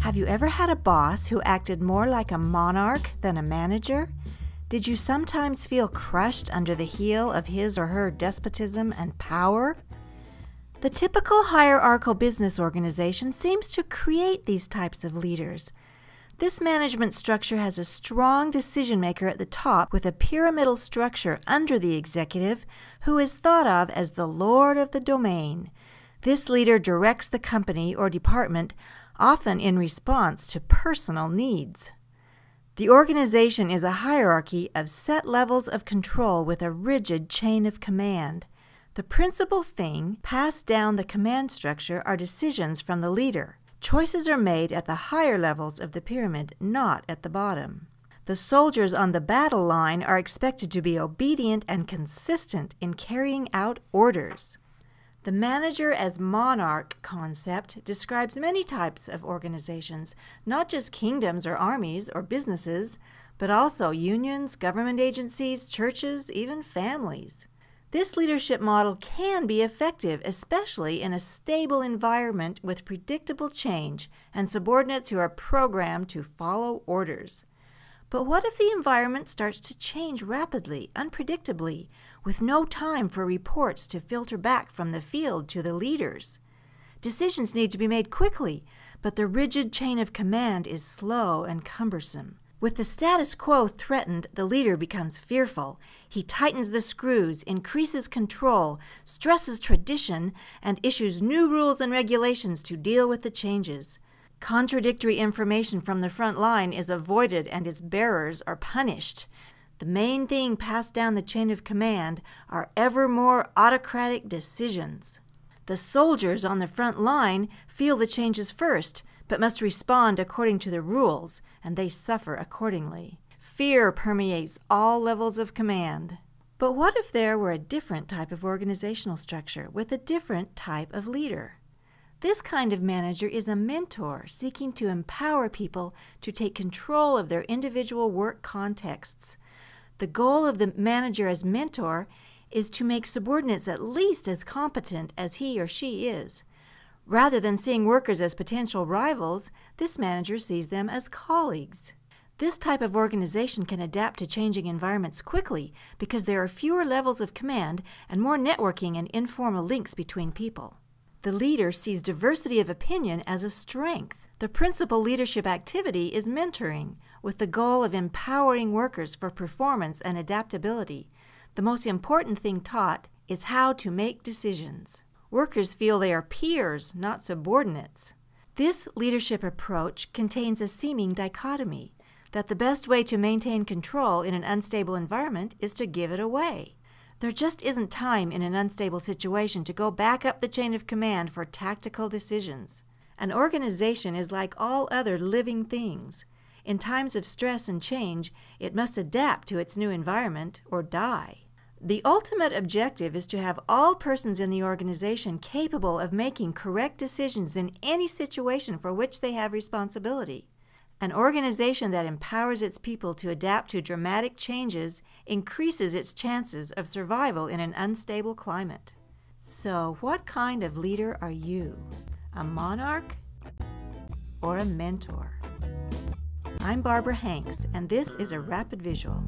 Have you ever had a boss who acted more like a monarch than a manager? Did you sometimes feel crushed under the heel of his or her despotism and power? The typical hierarchical business organization seems to create these types of leaders. This management structure has a strong decision maker at the top with a pyramidal structure under the executive who is thought of as the lord of the domain. This leader directs the company or department, often in response to personal needs. The organization is a hierarchy of set levels of control with a rigid chain of command. The principal thing passed down the command structure are decisions from the leader. Choices are made at the higher levels of the pyramid, not at the bottom. The soldiers on the battle line are expected to be obedient and consistent in carrying out orders. The manager as monarch concept describes many types of organizations, not just kingdoms or armies or businesses, but also unions, government agencies, churches, even families. This leadership model can be effective, especially in a stable environment with predictable change and subordinates who are programmed to follow orders. But what if the environment starts to change rapidly, unpredictably, with no time for reports to filter back from the field to the leaders? Decisions need to be made quickly, but the rigid chain of command is slow and cumbersome. With the status quo threatened, the leader becomes fearful. He tightens the screws, increases control, stresses tradition, and issues new rules and regulations to deal with the changes. Contradictory information from the front line is avoided and its bearers are punished. The main thing passed down the chain of command are ever more autocratic decisions. The soldiers on the front line feel the changes first, but must respond according to the rules, and they suffer accordingly. Fear permeates all levels of command. But what if there were a different type of organizational structure with a different type of leader? This kind of manager is a mentor seeking to empower people to take control of their individual work contexts. The goal of the manager as mentor is to make subordinates at least as competent as he or she is. Rather than seeing workers as potential rivals, this manager sees them as colleagues. This type of organization can adapt to changing environments quickly because there are fewer levels of command and more networking and informal links between people. The leader sees diversity of opinion as a strength. The principal leadership activity is mentoring, with the goal of empowering workers for performance and adaptability. The most important thing taught is how to make decisions. Workers feel they are peers, not subordinates. This leadership approach contains a seeming dichotomy, that the best way to maintain control in an unstable environment is to give it away. There just isn't time in an unstable situation to go back up the chain of command for tactical decisions. An organization is like all other living things. In times of stress and change, it must adapt to its new environment or die. The ultimate objective is to have all persons in the organization capable of making correct decisions in any situation for which they have responsibility. An organization that empowers its people to adapt to dramatic changes increases its chances of survival in an unstable climate. So, what kind of leader are you? A monarch or a mentor? I'm Barbara Hanks, and this is a Rapid Visual.